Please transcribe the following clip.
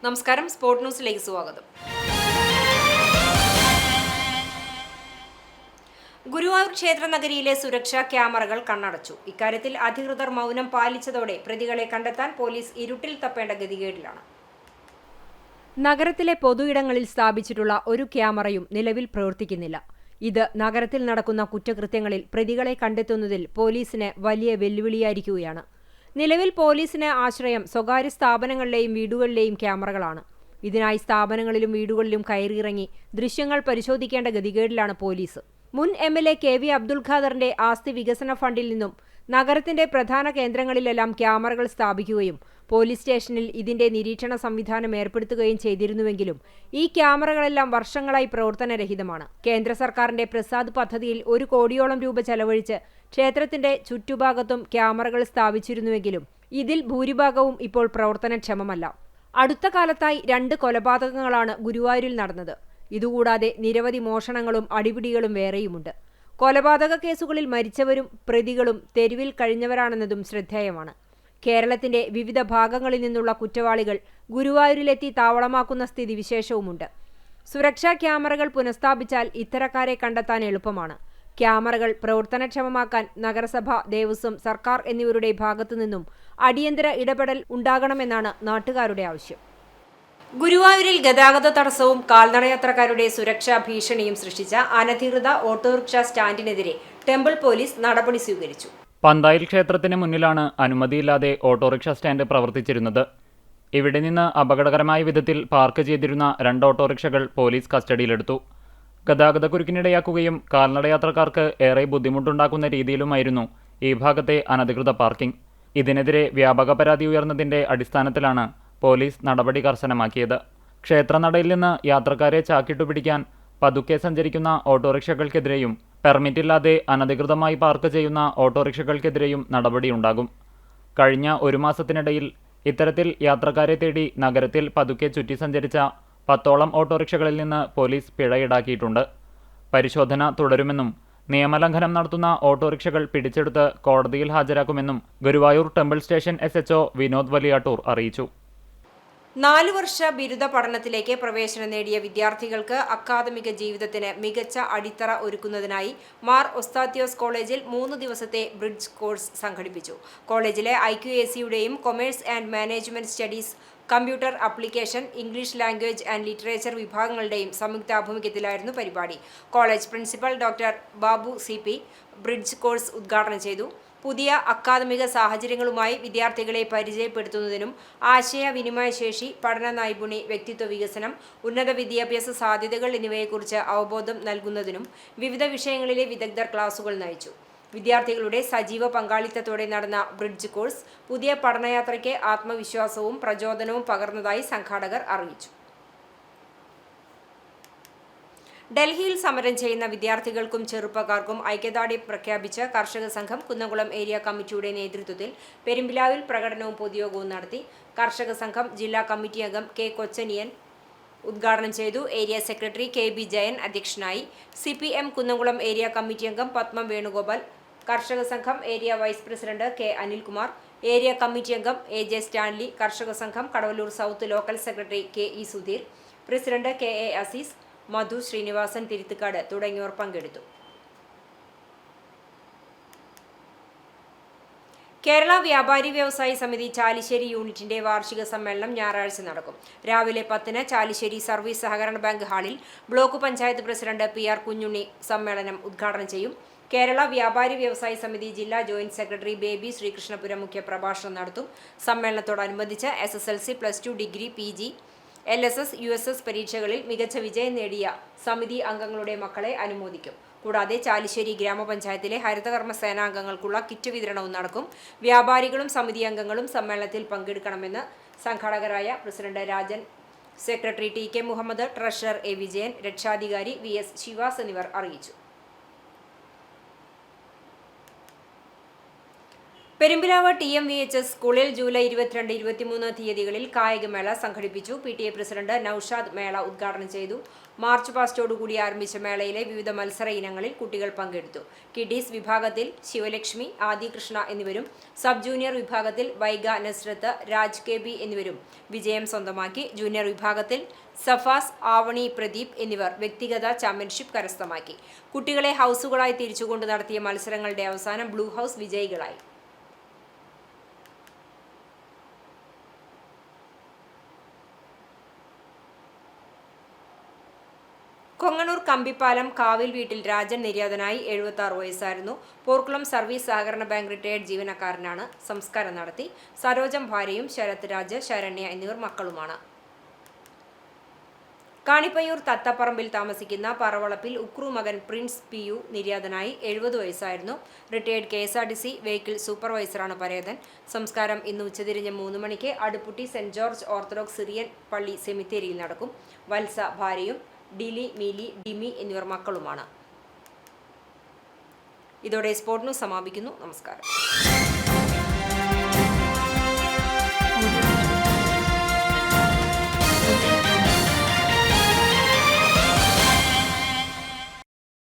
നമസ്കാരം, സ്പോർട് ന്യൂസിലേക്ക് സ്വാഗതം. ഗുരുവായൂർ ക്ഷേത്ര നഗരിയിലെ സുരക്ഷാ ക്യാമറകൾ കണ്ണടച്ചു. ഇക്കാര്യത്തിൽ അധികൃതർ മൗനം പാലിച്ചതോടെ പ്രതികളെ കണ്ടെത്താൻ പോലീസ് ഇരുട്ടിൽ തപ്പേണ്ട ഗതികേടിലാണ്. നഗരത്തിലെ പൊതുയിടങ്ങളിൽ സ്ഥാപിച്ചിട്ടുള്ള ഒരു ക്യാമറയും നിലവിൽ പ്രവർത്തിക്കുന്നില്ല. ഇത് നഗരത്തിൽ നടക്കുന്ന കുറ്റകൃത്യങ്ങളിൽ പ്രതികളെ കണ്ടെത്തുന്നതിൽ പോലീസിന് വലിയ വെല്ലുവിളിയായിരിക്കുകയാണ്. നിലവിൽ പോലീസിന് ആശ്രയം സ്വകാര്യ സ്ഥാപനങ്ങളിലെയും വീടുകളിലെയും ക്യാമറകളാണ്. ഇതിനായി സ്ഥാപനങ്ങളിലും വീടുകളിലും കയറിയിറങ്ങി ദൃശ്യങ്ങൾ പരിശോധിക്കേണ്ട ഗതികേടിലാണ് പോലീസ്. മുൻ MLA KV അബ്ദുൽ ഖാദറിന്റെ ആസ്തി വികസന ഫണ്ടിൽ നിന്നും നഗരത്തിന്റെ പ്രധാന കേന്ദ്രങ്ങളിലെല്ലാം ക്യാമറകൾ സ്ഥാപിക്കുകയും പോലീസ് സ്റ്റേഷനിൽ ഇതിന്റെ നിരീക്ഷണ സംവിധാനം ഏർപ്പെടുത്തുകയും ചെയ്തിരുന്നുവെങ്കിലും ഈ ക്യാമറകളെല്ലാം വർഷങ്ങളായി പ്രവർത്തനരഹിതമാണ്. കേന്ദ്ര സർക്കാരിന്റെ പ്രസാദ് പദ്ധതിയിൽ 1 കോടിയോളം രൂപ ചെലവഴിച്ച് ക്ഷേത്രത്തിന്റെ ചുറ്റുഭാഗത്തും ക്യാമറകൾ സ്ഥാപിച്ചിരുന്നുവെങ്കിലും ഇതിൽ ഭൂരിഭാഗവും ഇപ്പോൾ പ്രവർത്തനക്ഷമമല്ല. അടുത്ത കാലത്തായി 2 കൊലപാതകങ്ങളാണ് ഗുരുവായൂരിൽ നടന്നത്. ഇതുകൂടാതെ നിരവധി മോഷണങ്ങളും അടിപിടികളും വേറെയുമുണ്ട്. കൊലപാതക കേസുകളിൽ മരിച്ചവരും പ്രതികളും തെരുവിൽ കഴിഞ്ഞവരാണെന്നതും ശ്രദ്ധേയമാണ്. കേരളത്തിന്റെ വിവിധ ഭാഗങ്ങളിൽ നിന്നുള്ള കുറ്റവാളികൾ ഗുരുവായൂരിലെത്തി താവളമാക്കുന്ന സ്ഥിതിവിശേഷവുമുണ്ട്. സുരക്ഷാ ക്യാമറകൾ പുനഃസ്ഥാപിച്ചാൽ ഇത്തരക്കാരെ കണ്ടെത്താൻ എളുപ്പമാണ്. ക്യാമറകൾ പ്രവർത്തനക്ഷമമാക്കാൻ നഗരസഭ, ദേവസ്വം, സർക്കാർ എന്നിവരുടെ ഭാഗത്തുനിന്നും അടിയന്തര ഇടപെടൽ ഉണ്ടാകണമെന്നാണ് നാട്ടുകാരുടെ ആവശ്യം. ഗുരുവായൂരിൽ ഗതാഗത തടസ്സവും കാൽനടയാത്രക്കാരുടെ സുരക്ഷാ ഭീഷണിയും സൃഷ്ടിച്ച അനധികൃത ഓട്ടോറിക്ഷ സ്റ്റാൻഡിനെതിരെ ടെമ്പിൾ പോലീസ് നടപടി സ്വീകരിച്ചു. പന്തായിൽ ക്ഷേത്രത്തിന് മുന്നിലാണ് അനുമതിയില്ലാതെ ഓട്ടോറിക്ഷ സ്റ്റാൻഡ് പ്രവർത്തിച്ചിരുന്നത്. ഇവിടെ നിന്ന് അപകടകരമായ വിധത്തിൽ പാർക്ക് ചെയ്തിരുന്ന 2 ഓട്ടോറിക്ഷകൾ പോലീസ് കസ്റ്റഡിയിലെടുത്തു. ഗതാഗതക്കുരുക്കിനിടയാക്കുകയും കാൽനടയാത്രക്കാർക്ക് ഏറെ ബുദ്ധിമുട്ടുണ്ടാക്കുന്ന രീതിയിലുമായിരുന്നു ഈ ഭാഗത്തെ അനധികൃത പാർക്കിംഗ്. ഇതിനെതിരെ വ്യാപക പരാതി ഉയർന്നതിന്റെ അടിസ്ഥാനത്തിലാണ് പോലീസ് നടപടി കർശനമാക്കിയത്. ക്ഷേത്രനടയിൽ നിന്ന് യാത്രക്കാരെ ചാക്കിട്ടുപിടിക്കാൻ പതുക്കെ സഞ്ചരിക്കുന്ന ഓട്ടോറിക്ഷകൾക്കെതിരെയും പെർമിറ്റില്ലാതെ അനധികൃതമായി പാർക്ക് ചെയ്യുന്ന ഓട്ടോറിക്ഷകൾക്കെതിരെയും നടപടിയുണ്ടാകും. കഴിഞ്ഞ 1 മാസത്തിനിടയിൽ ഇത്തരത്തിൽ യാത്രക്കാരെ തേടി നഗരത്തിൽ പതുക്കെ ചുറ്റി സഞ്ചരിച്ച 10ഓളം ഓട്ടോറിക്ഷകളിൽ നിന്ന് പോലീസ് പിഴ ഈടാക്കിയിട്ടുണ്ട്. പരിശോധന തുടരുമെന്നും നിയമലംഘനം നടത്തുന്ന ഓട്ടോറിക്ഷകൾ പിടിച്ചെടുത്ത് കോടതിയിൽ ഹാജരാക്കുമെന്നും Guruvayur temple station SHO Vinod Valiyattoor അറിയിച്ചു. 4 വർഷ ബിരുദ പഠനത്തിലേക്ക് പ്രവേശനം നേടിയ വിദ്യാർത്ഥികൾക്ക് അക്കാദമിക ജീവിതത്തിന് മികച്ച അടിത്തറ ഒരുക്കുന്നതിനായി മാർ ഒസ്താത്യോസ് കോളേജിൽ 3 ദിവസത്തെ ബ്രിഡ്ജ് കോഴ്സ് സംഘടിപ്പിച്ചു. കോളേജിലെ IQACയുടെയും commerce and management studies, computer application, English language and literature വിഭാഗങ്ങളുടെയും സംയുക്താഭിമുഖ്യത്തിലായിരുന്നു പരിപാടി. College principal doctor Babu CP bridge course ഉദ്ഘാടനം ചെയ്തു. പുതിയ അക്കാദമിക സാഹചര്യങ്ങളുമായി വിദ്യാർത്ഥികളെ പരിചയപ്പെടുത്തുന്നതിനും ആശയവിനിമയ ശേഷി, പഠന നൈപുണി, വ്യക്തിത്വ വികസനം, ഉന്നത വിദ്യാഭ്യാസ സാധ്യതകൾ എന്നിവയെക്കുറിച്ച് അവബോധം നൽകുന്നതിനും വിവിധ വിഷയങ്ങളിലെ വിദഗ്ധർ ക്ലാസുകൾ നയിച്ചു. വിദ്യാർത്ഥികളുടെ സജീവ പങ്കാളിത്തത്തോടെ നടന്ന ബ്രിഡ്ജ് കോഴ്സ് പുതിയ പഠനയാത്രയ്ക്ക് ആത്മവിശ്വാസവും പ്രചോദനവും പകർന്നതായി സംഘാടകർ അറിയിച്ചു. ഡൽഹിയിൽ സമരം ചെയ്യുന്ന വിദ്യാർത്ഥികൾക്കും ചെറുപ്പക്കാർക്കും ഐക്യദാർഢ്യം പ്രഖ്യാപിച്ച കർഷക സംഘം കുന്നംകുളം ഏരിയ കമ്മിറ്റിയുടെ നേതൃത്വത്തിൽ പെരുമ്പിലാവിൽ പ്രകടനവും പൊതുയോഗവും നടത്തി. കർഷക സംഘം ജില്ലാ കമ്മിറ്റി അംഗം K. കൊച്ചനിയൻ ഉദ്ഘാടനം ചെയ്തു. ഏരിയ സെക്രട്ടറി KB ജയൻ അധ്യക്ഷനായി. CPM കുന്നംകുളം ഏരിയ കമ്മിറ്റി അംഗം Padmam Venugopal, Karshaka Sangham area vice president K. Anilkumar, area committee അംഗം AJ Stanley, Karshaka Sangham Kadavallur south local secretary KE Sudheer, president KA Azeez, Madhu, Srinivasan Thiruthikkad തുടങ്ങിയവർ പങ്കെടുത്തു. കേരള വ്യാപാരി വ്യവസായി സമിതി ചാലിശ്ശേരി യൂണിറ്റിന്റെ വാർഷിക സമ്മേളനം ഞായറാഴ്ച നടക്കും. രാവിലെ 10-ന് ചാലിശ്ശേരി സർവീസ് സഹകരണ ബാങ്ക് ഹാളിൽ block panchayat president PR Kunjunni സമ്മേളനം ഉദ്ഘാടനം ചെയ്യും. കേരള വ്യാപാരി വ്യവസായി സമിതി ജില്ലാ ജോയിന്റ് സെക്രട്ടറി ബേബി ശ്രീകൃഷ്ണപുരം മുഖ്യ പ്രഭാഷണം നടത്തും. സമ്മേളനത്തോടനുബന്ധിച്ച് SSLC, +2, degree, PG, LSS, USS പരീക്ഷകളിൽ മികച്ച വിജയം നേടിയ സമിതി അംഗങ്ങളുടെ മക്കളെ അനുമോദിക്കും. കൂടാതെ ചാലിശ്ശേരി ഗ്രാമപഞ്ചായത്തിലെ ഹരിതകർമ്മ സേനാംഗങ്ങൾക്കുള്ള കിറ്റ് വിതരണവും നടക്കും. വ്യാപാരികളും സമിതി അംഗങ്ങളും സമ്മേളനത്തിൽ പങ്കെടുക്കണമെന്ന് സംഘാടകരായ president Rajan, secretary TK Muhammad, treasurer A. Vijayan, രക്ഷാധികാരി VS ശിവാസ് എന്നിവർ അറിയിച്ചു. പെരുമ്പിലാവ് TMVHS സ്കൂളിൽ ജൂലൈ 22, 23 തീയതികളിൽ കായികമേള സംഘടിപ്പിച്ചു. PTA പ്രസിഡന്റ് നൌഷാദ് മേള ഉദ്ഘാടനം ചെയ്തു. മാർച്ച് പാസ്റ്റോടുകൂടി ആരംഭിച്ച മേളയിലെ വിവിധ മത്സര ഇനങ്ങളിൽ കുട്ടികൾ പങ്കെടുത്തു. കിഡീസ് വിഭാഗത്തിൽ ശിവലക്ഷ്മി, ആദികൃഷ്ണ എന്നിവരും സബ് ജൂനിയർ വിഭാഗത്തിൽ വൈഗ, നസ്രത്ത്, രാജ് കെ ബി എന്നിവരും വിജയം സ്വന്തമാക്കി. ജൂനിയർ വിഭാഗത്തിൽ സഫാസ്, ആവണി, പ്രദീപ് എന്നിവർ വ്യക്തിഗത ചാമ്പ്യൻഷിപ്പ് കരസ്ഥമാക്കി. കുട്ടികളെ ഹൗസുകളായി തിരിച്ചുകൊണ്ട് നടത്തിയ മത്സരങ്ങളുടെ അവസാനം ബ്ലൂ ഹൗസ് വിജയികളായി. കൊങ്ങണൂർ കമ്പിപ്പാലം കാവിൽ വീട്ടിൽ രാജൻ നിര്യാതനായി. 76 വയസ്സായിരുന്നു. പോർക്കുളം സർവീസ് സഹകരണ ബാങ്ക് റിട്ടയേർഡ് ജീവനക്കാരനാണ്. സംസ്കാരം നടത്തി. സരോജം ഭാര്യയും ശരത് രാജ്, ശരണ്യ എന്നിവർ മക്കളുമാണ്. കാണിപ്പയ്യൂർ തത്തപ്പറമ്പിൽ താമസിക്കുന്ന പറവളപ്പിൽ ഉക്രു മകൻ പ്രിൻസ് പി.യു നിര്യാതനായി. 70 വയസ്സായിരുന്നു. റിട്ടയേർഡ് KSRTC വെഹിക്കിൾ സൂപ്പർവൈസറാണ് പരേതൻ. സംസ്കാരം ഇന്ന് ഉച്ചതിരിഞ്ഞ് 3 മണിക്ക് Aduputty saint George orthodox Syrian പള്ളി സെമിത്തേരിയിൽ നടക്കും. വത്സ ഭാര്യയും ഡിലി, മിലി, ഡിമി എന്നിവർ മക്കളുമാണ്. ഇതോടെ സ്പോർട് ന്യൂസ് സമാപിക്കുന്നു. നമസ്കാരം.